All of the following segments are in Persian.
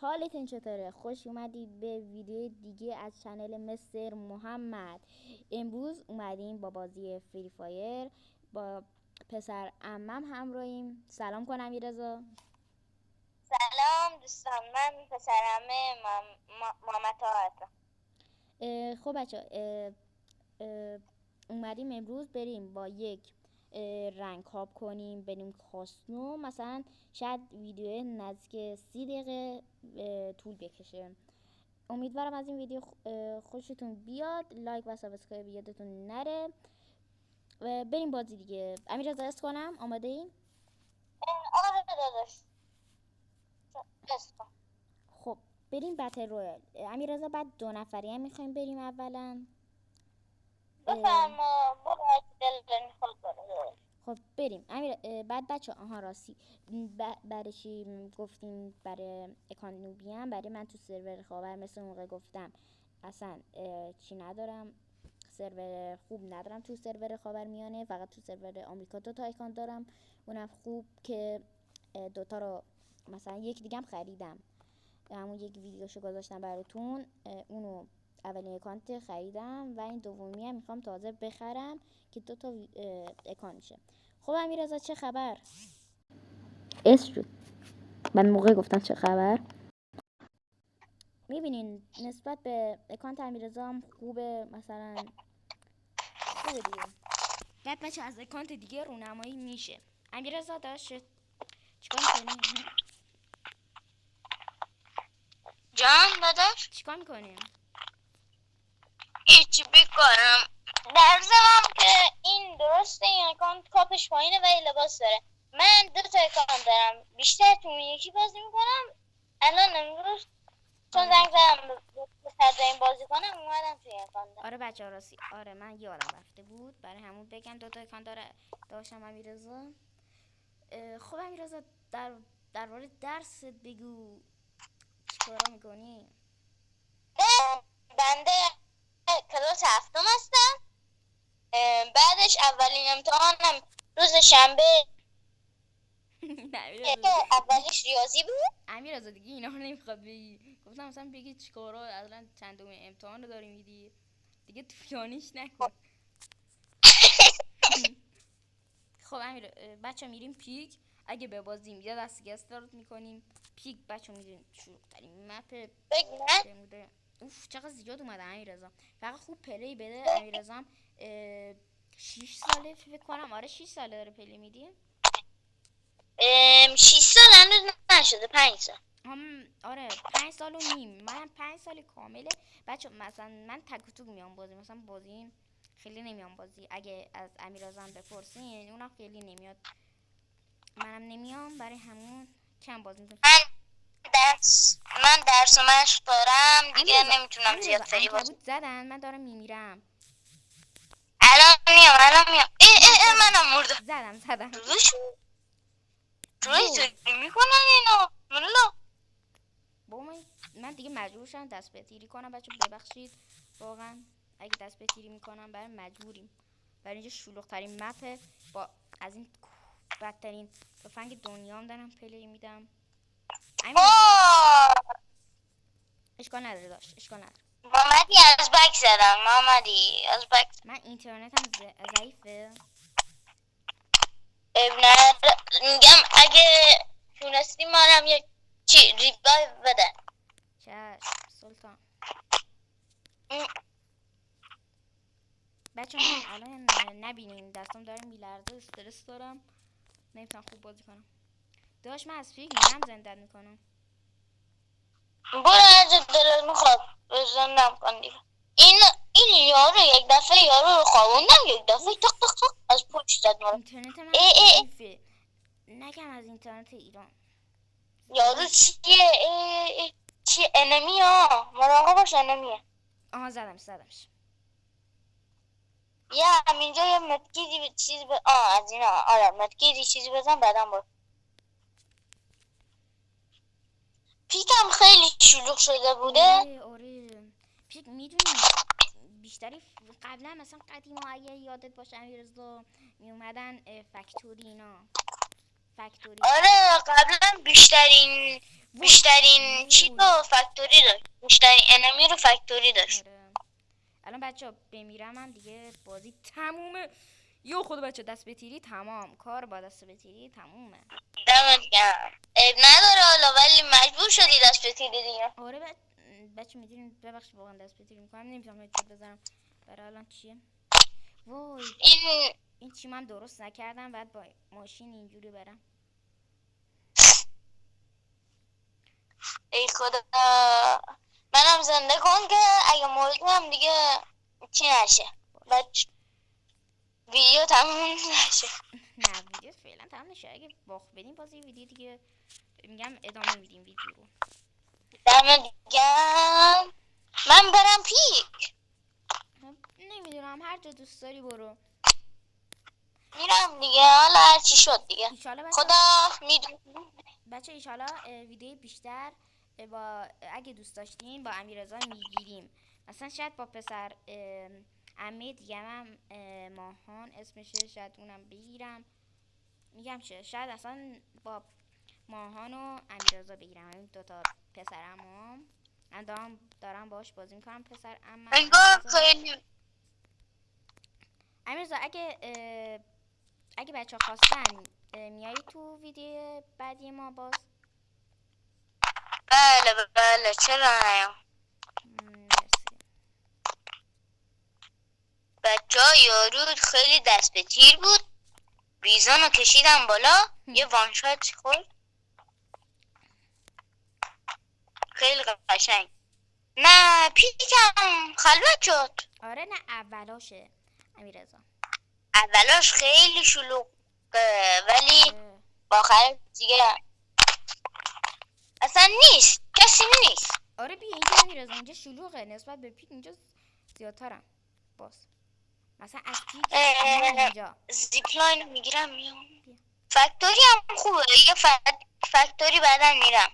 حالتون چطوره؟ خوش اومدید به ویدیو دیگه از چنل مستر محمد. امروز اومدیم با بازی فری فایر با پسر عمم همراهیم. سلام کن امیررضا. سلام دوستان، من پسر عمه محمد طاهر هستم. خب بچه اومدیم امروز بریم با یک رنگ هاب کنیم، بریم کاسنو. مثلا شاید ویدیو نزدیک 30 دقیقه طول بکشه. امیدوارم از این ویدیو خوشتون بیاد. لایک و سابسکرایب یادتون نره. بریم بازی دیگه. امیررضا است کنم؟ آماده این؟ آره داداش، خب بریم بتل رویال. امیررضا بعد 2 نفری هم میخوایم بریم اولا. بفرما برو دل میخواد برو. خب بریم بعد بچه راستی برای چی گفتیم برای اکانوبیان؟ برای من تو سرور خاور مثل موقع گفتم اصلا چی ندارم، سرور خوب ندارم تو سرور خاور میانه، فقط تو سرور آمریکا 2 تا اکانت دارم، اونم خوب که 2 تا رو مثلا یک دیگه هم خریدم، همون یک ویدیوشو گذاشتم براتون، اونو اولین اکانت خریدم و این دومی هم میخوام تازه بخرم که 2 تا اکانت میشه. خب امیررضا چه خبر؟ شد من موقع گفتم چه خبر. میبینین نسبت به اکانت امیررضا هم خوبه، مثلا خوبه دیگه. بعد بچه از اکانت دیگه رونمایی میشه. امیررضا داشت چیکار میکنی؟ جان داداش، چیکار میکنی؟ هیچی بیکارم. درزم که این درسته، این اکانت کاپش پایینه ولی لباس داره. من 2 تا اکانت دارم، بیشتر تو یکی بازی میکنم. الان امروز چون زنگ زدم به این بازی کنم اومدم توی اکانت. آره بچه راستی، آره من یادم رفته بود برای همون بگم 2 تا اکانت داشتم امیررضا. خب امیررضا در مورد درست بگو، چیکارا میکنی؟ بنده کلاس 7 هستم. بعدش اولین امتحانم روز شنبه که اولیش ریاضی بود. امیررضا دیگه اینا رو نمیخواد بگی، گفتم مثلا بگی چیکارا اصلا چندمین امتحان رو داری میدی دیگه، طولانیش نکن. خب بچه میریم پیک. اگه به بازیم یا دستی استارت میکنیم پیک. بچه میریم شروع ترین مپ بموده. اوف چقدر زیاد اومده امیررضا، فقط خوب پلی بده. امیررضا هم 6 ساله فکر کنم، آره 6 ساله داره پلی میدی. 6 سال هنوز نشده، 5 سال. آره 5 سال و نیم. منم 5 سال کامله بچه. مثلا من تک و توک میام بازی، مثلا بازی خیلی نمیام بازی. اگه از امیررضا بپرسین اونم خیلی نمیاد، منم نمیام، برای همون کم بازی میکنم. من درس و مشق دارم دیگه، نمیتونم زیاد فری بازی. زدن من دارم میمیرم. الان میام. منم مردم. زدم روی میکنن اینو ملا. با من دیگه مجبور شدم دست به تیری کنم بچه، ببخشید واقعا. اگه دست به تیری میکنم برای مجبوریم، برای اینجا شلوغ ترین مپه، با از این بدترین تفنگ دنیا هم دارم پلی میدم. اشکال نداره داشت، اشکال نداره. محمدی از بک زدم، محمدی از بک. من اینترنتم ضعیفه. میگم اگه تونستی منم یک ریپلای بده. چشم سلطان. بچه من الان نبینین دستم داره میلرزه، استرس دارم، نمیتونم خوب بازی کنم. داشت من از فیلم میرم زندت میکنم. برو هرجا دلت میخواد بزنم کن دیگه. این یارو یک دفعه یارو رو خوابوندم، یک دفعه تق تق تق از پشت زد مرا. اینترنت من ضعیفه، نگم از اینترنت ایران. یارو چیه؟ چیه؟ انمی ها، مراقب باش انمیه. زدمش. یا همینجا یه مدگیری چیزی از اینا. آره مدگیری چیزی بزن بعدم برو. پیکم خیلی شلوغ شده بوده. آره پیک میدونی بیشتری قبلا مثلا قدیما اگه یادت باشه امیررضا میومدن فکتوری اینا، فکتوری. آره قبلا بیشترین چی رو فکتوری داشت، بیشترین انمی رو فکتوری داشت. آره. الان بچه بمیرم هم دیگه بازی تمومه. یو خدا بچه دست به تیری تمام، کار با دست به تیری تمومه. دمت گرم. عیب نداره حالا، ولی مجبور شدی دست به تیری دیگه. آره بچه میدونیم، ببخشید واقعا دست به تیری میکنم، نمیتونم هیچ بزنم. برای الان چیه؟ وای این چی من درست نکردم، بعد با ماشین اینجوری برم. ای خدا منم زنده کن که اگه مردم دیگه چی نشه، بچه ویدیو تموم نشه. نه ویدیو فعلا تمام نشه، اگه باخت بدیم بازی ویدیو دیگه میگم ادامه میدیم ویدیو رو. دمت گرم. من برم پیک. نمیدونم هر جا دوست داری برو. میرم دیگه، حالا هر چی شد دیگه. خدا میدونه. بچه ایشالا ویدیو بیشتر با اگه دوست داشتین با امیررضا میگیریم. مثلا شاید با پسر عمه دیگه هم ماهان اسمشه، شاید اونم بگیرم. میگم چه شاید اصلا با ماهان و امیررضا بگیرم، این دوتا پسر عموام. من دارم باش بازی میکنم پسر عمه. انگار خیلی امیررضا اگه بچه خواستن میایی تو ویدیو بعدی ما باز؟ بله چرا نیام. مرسی. بچه ها یارو خیلی دست به تیر بود، بیزانو کشیدم بالا یه وانشات خورد، خیلی قشنگ. نه پیکم خلوت شد. آره نه اولاشه امیررضا، اولاش خیلی شلوغ ولی باخر دیگه اصلا نیست، کسی نیست. آره بیا اینجا امیررضا، اینجا شلوغه نسبت به پیک، اینجا زیادترم باز. مثلا از پیک اینجا زیپلاین میگیرم میام. فکتوری هم خوبه، یه فکتوری بعدا میرم.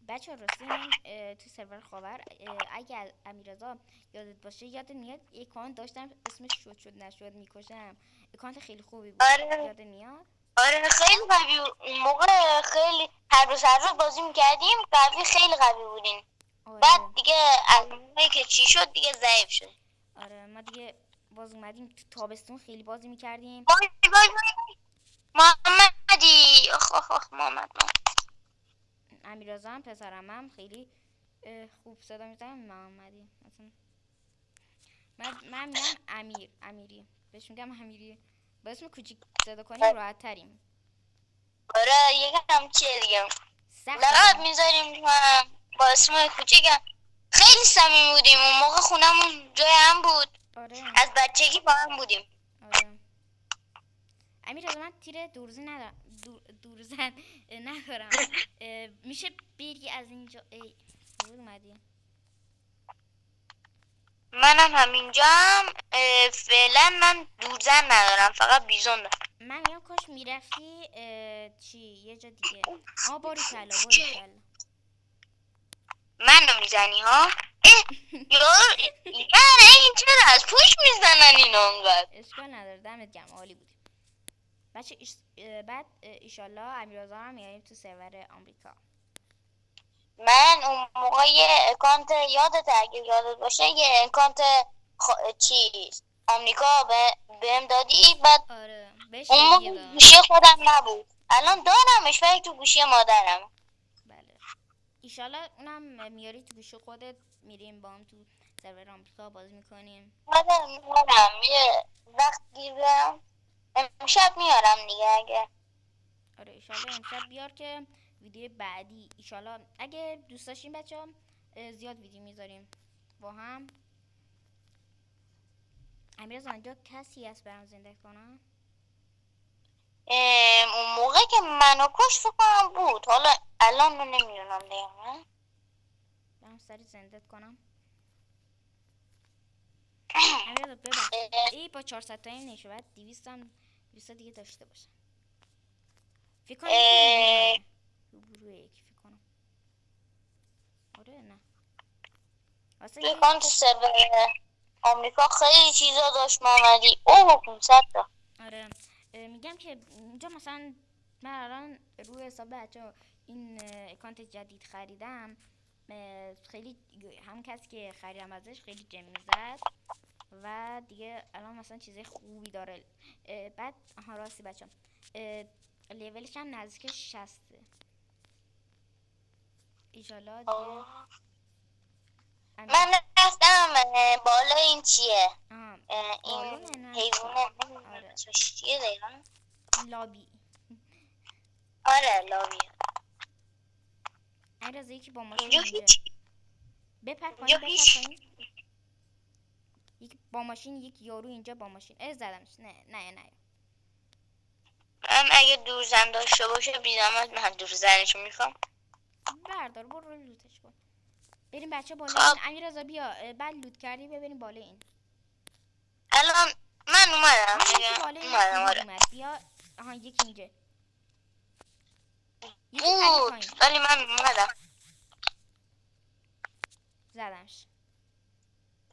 بچه راستی من تو سرور خاور اگه امیررضا یادت باشه، یادت میاد اکانت داشتم اسمش شد نشد میکشم، اکانت خیلی خوبی بود. آره. یادت میاد؟ آره خیلی قوی اون موقع، خیلی هر روز بازی میکردیم، قوی خیلی قوی بودین. آره. بعد دیگه از موقعی که چی شد دیگه ضعیف شد. آره ما دیگه باز اومدیم تو تابستون خیلی بازی میکردیم. وای محمدی آخ محمد. امیررضا هم پسرم هم خیلی خوب صدا میزنم. محمدی مثلا من میگم امیری بهش میگم امیری، با اسم کوچیک صدا کنیم راحت تریم. آره یکم چیه دیگه لقب میذاریم با اسم کوچیکم. خیلی صمیمی بودیم اون موقع، خونمون جای هم بود. آره. از بچگی با هم بودیم. آره. امیررضا من تیر دورزن ندارم. میشه بری از اینجا؟ اومدی؟ منم همینجا هم فعلا من دورزن ندارم، فقط بیزون دارم. من میگم کاش میرفتی چی یه جا دیگه. باری کلا منو میزنی ها؟ یاره این چرا از پوش میزنن این انقدر؟ اشکال نداره، دمت گرم عالی بودی بچه. بعد ایشالله امیررضا هم میاریم تو سرور آمریکا. من اون موقع یه اکانت اگه یادت باشه یه اکانت چیز آمریکا بهم دادی، بعد آره اون موقع گوشی خودم نبود، الان دارمش ولی تو گوشی مادرم. بله ایشالله اونم میاری تو گوشی خودت، میریم با هم تو سرور آمریکا بازی میکنیم. میارم یه وقت گیرم امشب میارم دیگه. آره ایشالله امشب بیار که ویدیو بعدی ایشالله اگه دوست داشتین بچه ها زیاد ویدیو میذاریم با هم. امیررضا اینجا کسی هست برام زنده کنم؟ اون موقع که منو کش فکر کنم بود، حالا الان رو نمیدونم دیگه. برام سری زنده کنم. امیررضا ببخشید ای با 400 تایی نشه، باید 200 دیگه داشته باشم فکر کنم. روبروه یکی فکر کنم. آره نه واسه تو سرور آمریکا خیلی چیزا داشت محمدی. اوه 500 تا. آره میگم که اینجا مثلا من الان روی حساب بچه این اکانت جدید خریدم، خیلی هم کسی که خریدم ازش خیلی جمی زد و دیگه الان مثلا چیزای خوبی داره. بعد آها راستی بچه لیولش هم نزدیک 60. ایشالا دیگه من رفتم بالا این چیه بالونه این نه حیوانه آره اسمش چیه دقیقا؟ لابی. آره لابی. این رازه یکی با ماشین اینجا اینجا هیچ بپر اینجا پایین هیچ یک با ماشین، یک یارو اینجا با ماشین زدمش. نه من اگه دورزن داشته باشه بیزمت من دورزنشو میخوام. بردار برو لوتش کن. بریم بچه بالا خب. این. امیررضا بیا بعد لوت کردی ببریم بالا این. الان من اومدم یکی بالا این آره. اومد بیا. آها یکی اینجا. یکی پرید بود پایین. ولی من اومدم. زدمش.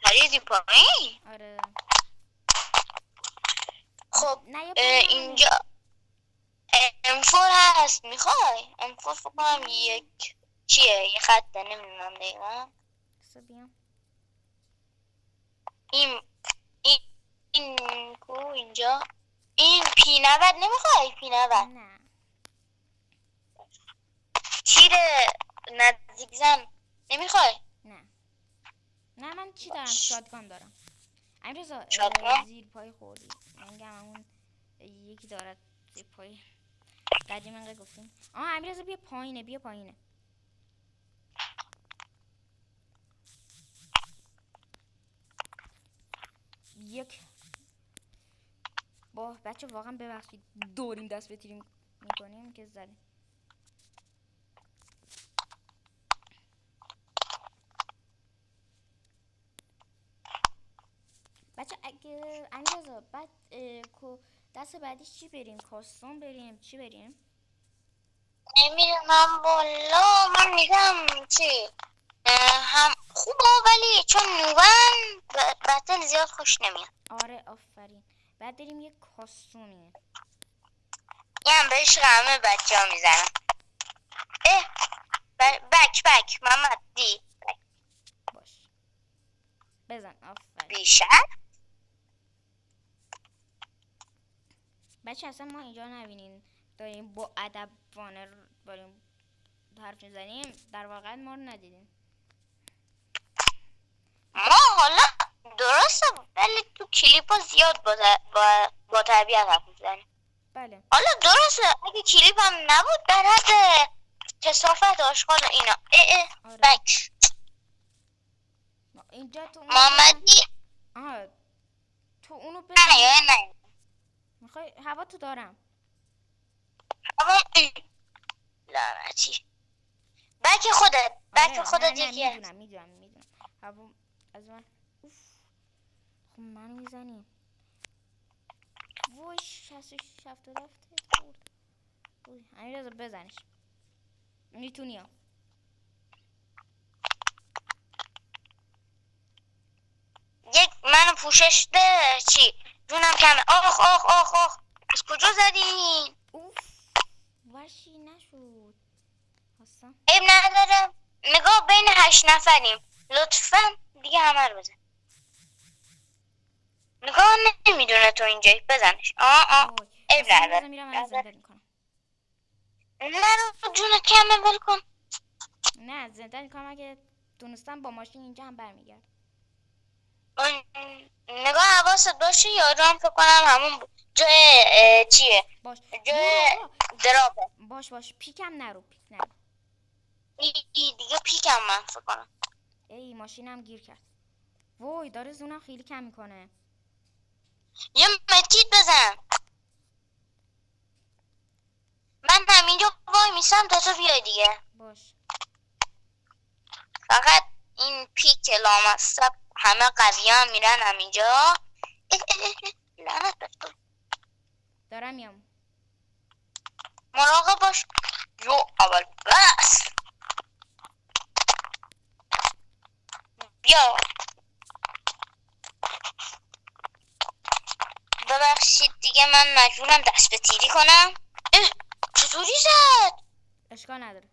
پریدی پایین؟ آره خب نه اینجا M4 هست میخوای؟ M4 فکر کنم یک چیه یه خطه نمیدونم دقیقا. بیام این کو اینجا این P90 نمیخوای؟ P90 نه تیر نزدیک زن نمیخوای؟ نه من چی دارم؟ شاتگان دارم. امیررضا شاتگان؟ زیر پای خوردی. من میگم همون یکی دارد زیر پای قدیم انقدر گفتیم. امیررضا بیا پایینه. یک با بچه واقعا ببخشید دوریم دست به تیریم میکنیم که زدیم. بچه اگه امیررضا بعد دست بعدیش چی بریم؟ کاستوم بریم؟ چی بریم؟ نمیدونم والا من میگم چی هم خوبه ولی چون نوبن بطل زیاد خوش نمیاد. آره آفرین. بعد بریم یک کاستومی یه هم بهش همه بچه ها میزنم. بک محمد دی باش بزن. آفرین بیشتر بچه اصلا ما اینجا نبینین داریم با ادب وانر داریم حرف میزنیم، در واقع ما رو ندیدین. ما حالا درسته ولی تو کلیپ ها زیاد با طبیعت حرف میزنیم. بله حالا درسته اگه کلیپ هم نبود در حد کثافت آشغال و اینا. آره. بک اینجا تو محمدی تو اونو نه میخوای هوا تو دارم. اما لعنتی بک خودت یکی هست. میدونم هوا از من. اوف خب منو میزنی. وای 66 77 خورد. امیررضا بزنش میتونی. یک منو پوشش ده چی جونم کمه. آخ از کجا زدین؟ اوف وشی نشد اصلا. عیب نداره نگاه بین 8 نفریم لطفا دیگه همه رو بزن. نگاه نمیدونه تو اینجایی بزنش. عیب نداره. میرم من زنده میکنم. نه جون کمه ول کن. نه زنده میکنم اگه دونستم با ماشین اینجا هم برمیگرد. نگاه حواست باشه یارو هم فکر کنم همون جای چیه باش جای درابه. باش پیکم نرو. دیگه پیکم من فکر کنم. ای ماشینم گیر کرد. وای داره زونم خیلی کم میکنه. یه متیت بزن. من همینجا وای میسم تا تو بیای دیگه. باش فقط این پیک لامصب همه قوی هم میرن همینجا. لعنت بکن دارم میام. مراقب باش. اول بس بیا ببخشید دیگه من مجبورم دست به تیری کنم. چطوری زد؟ اشکال نداره.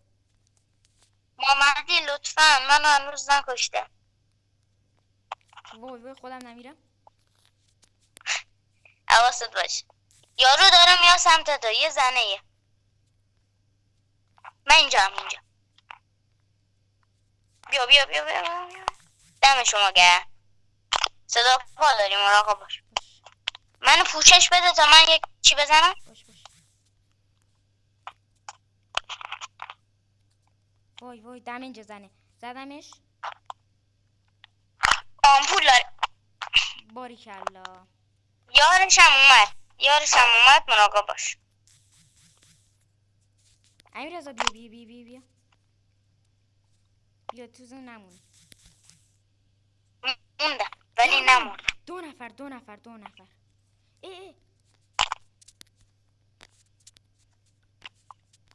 محمدی لطفا من هنوز نکشته. وای خودم نمیرم. حواست باشه یارو داره میاد سمت تو، یه زنه یه. من اینجا بیا بیا بیا بیا, بیا. دم شما گرم. صدا پا داری مراقب باش. منو پوشش بده تا من یک چی بزنم. باش وای دم اینجا زنه. زدمش. آمپول داره. باریکلا. یارش هم اومد مراقب باش. امیررضا بیا بیا تو زون نمون. موندم ولی نمون. دو نفر. ای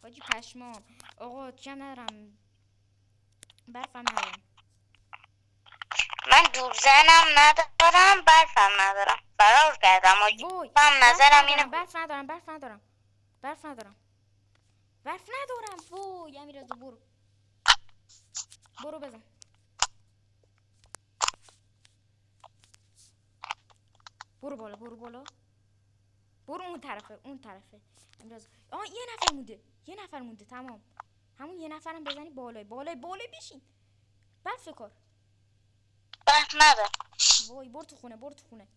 حاجی پشمام. آقا چم ندارم، برفم ندارم. من دورزنم ندارم، برفم ندارم. فرار کردم حاجی. من نظرم اینه. برف ندارم. وای امیررضا برو بزن. برو بالا. برو اون طرفه. امیررضا یه نفر مونده. تمام. همون یه نفرم بزنی بالای بشین. بعد فکر برف ندارم. وای برو تو خونه.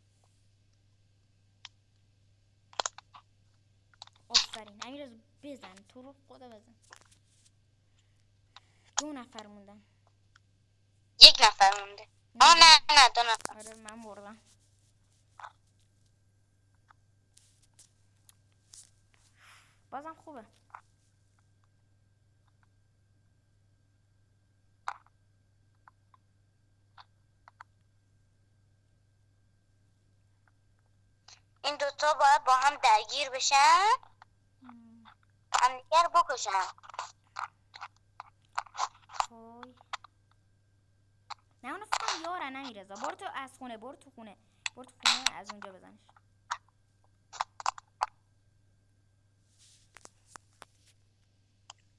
آفرین امیررضا بزن، تو رو خدا بزن. 2 نفر موندن. 1 نفر مونده. نه 2 نفر. آره من مردم. بازم خوبه. این دوتا باید با هم درگیر بشن، هم دیگر بکشن. وای نه اونو فکرم یارن امیررضا. برو تو از خونه. برو تو خونه از اونجا بزنش.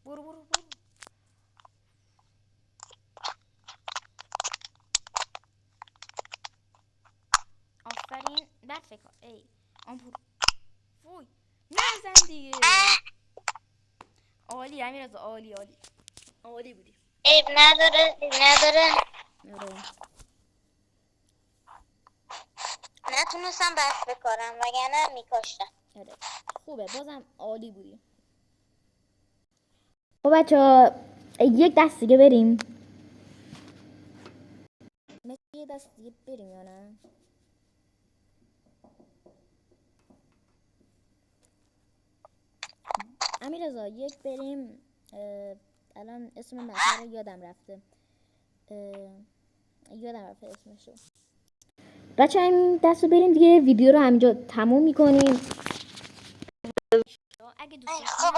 برو. آفرین. بعد فکر ای آمپول. وای نزن دیگه. عالی امیررضا، عالی بودی. عیب نداره. نتونستم برف بکارم وگرنه میکاشتم. آره خوبه، بازم عالی بودی. خب بچه‌ها یک دست دیگه بریم. یه دست دیگه بریم یا نه؟ امیررضا یک بریم. الان اسم مطلب رو یادم رفته اسمشو. بچه همین دست رو بریم دیگه. ویدیو رو همینجا تموم میکنیم. اگه دوست داشتین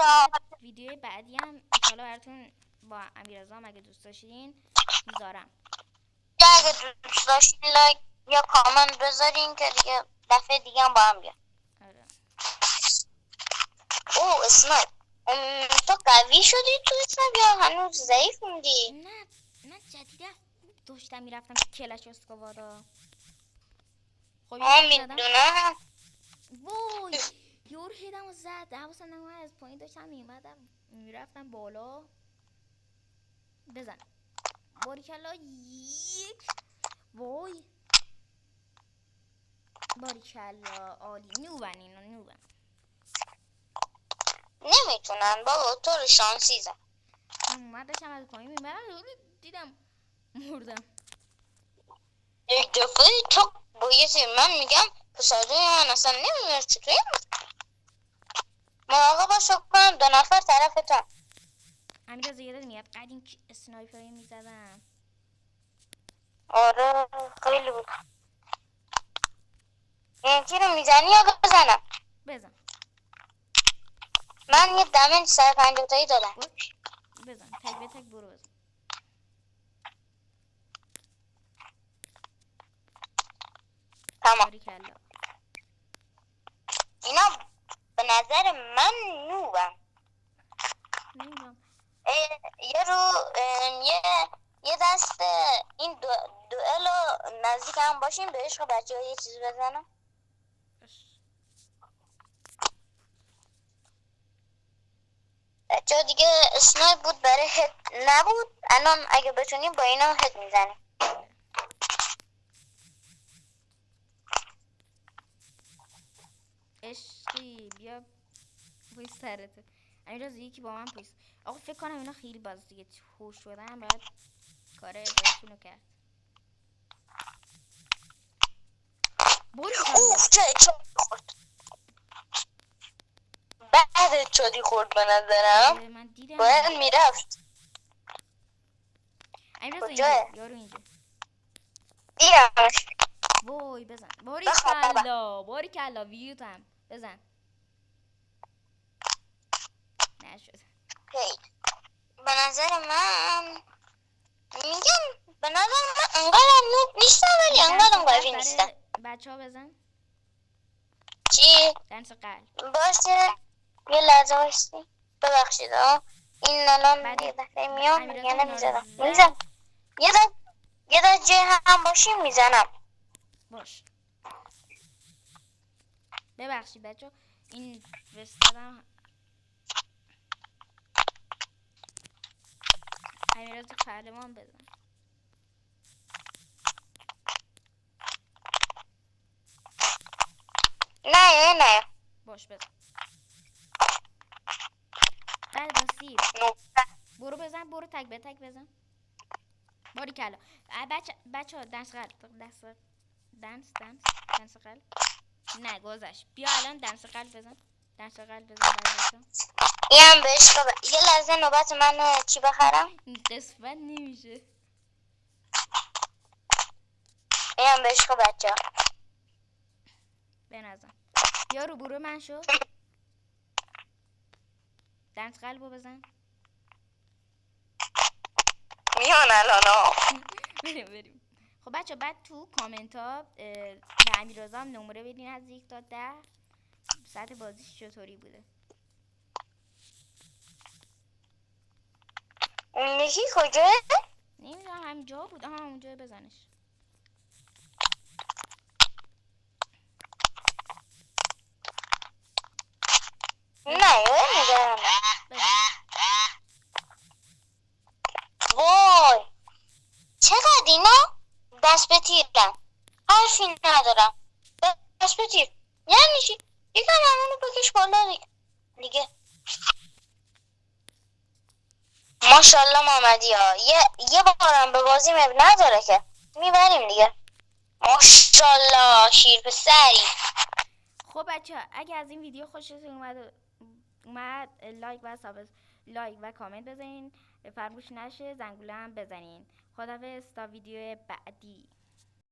ویدیو بعدی هم انشالله براتون با امیررضا اگه دوست داشتین میذارم. اگه دوست داشتین لایک یا کامنت بذارین که دیگه دفعه دیگه هم با هم بیان. آره. او اسنایپ تو قوی شدی تو اسنایپ یا هنوز ضعیف موندی؟ نه جدیده داشتم میرفتم کلش اسکوارا. خب میدونم. وای یور هیدمو زد. حواسم نمیاد از پایین داشتم میومدم میرفتم بالا. بزن باریکلا. یک وای باریکلا عالی. نوبن نمیتونن بابا، تو رو شانسی زن. من داشتم از پایین میبرم دیدم مردم. یک دفعه تو با یه سری من میگم پسازوی من اصلا نمیدونم چطوری مراقب باش کنم 2 نفر طرف تو. امیررضا یادت میاد قدیم اسنایپری میزدم. آره خیلی بود. یکی رو میزنی یا بزنم؟ بزن. من یه دمج 150 تایی دادم. بزن تک به تک برو بزن. تمام. باریکلا. اینا به نظر من نوبم. نمیدونم. یه رو یه دست این دوئل نزدیک هم باشیم به عشق بچه ها یه چیزی بزنم. بچه ها دیگه اسنایپ بود برای هد نبود. الان اگه بتونیم با اینا هد میزنیم. عشقی بیا پای سرته. امیراز یکی با من پایست. آقا فکر کنم اینا خیلی باز دیگه هوش شدن، باید کار ادارتون رو کرد. اوف چه خورد. بعد چادی خورد به نظرم. من دیدم باید میرفت. امیراز اینجا یارو اینجا دیدمش. وای بزن. باری کلا ویوتم بزن. نشد. به نظر من میگم به نظر من انقدر نوب نیستم ولی انقدر قوی نیستم. بچه ها بزن. چی؟ دنس قلب باشه یه لحظه باشی. ببخشید این الان یه دفعه میام میگه نمیزدم. یه دفعه هم باشیم میزنم. باش. ببخشید بچه این فرستادم. امیراز پهلوان بزن. نه باش بزن. بعد بسیر برو بزن. برو تک به تک بزن. باری کلا بچه ها دنس قلب. دنس قلب. نه گذشت. بیا الان دنس قلب بزن. دنس قلب بزن برای بچه ها. این هم بهش یه لحظه نوبت من چی بخرم؟ قسمت نمیشه. این هم بهش بچه ها به نظر بیا رو برو من شو. دنس قلب رو بزن. میان الان بریم. خب بچه بعد تو کامنت ها به امیررضا هم نمره بدین از 1 تا 10 سطح بازیش چطوری بوده. اون یکی کجاه؟ نمیدونم همینجا بود. اونجا بزنش. نه وای چقدر اینا دست به تیرن. حرفی ندارم. دست به تیر یعنی چی؟ یکم همونو بکش بالا دیگه. ماشالله محمدی ها یه بارم به بازی نداره که میبریم دیگه. ماشالله شیر پسری. خب بچه اگه از این ویدیو خوشتون اومد لایک و کامنت بزنین. فراموش نشه زنگوله هم بزنین. خداحافظ تا ویدیو بعدی.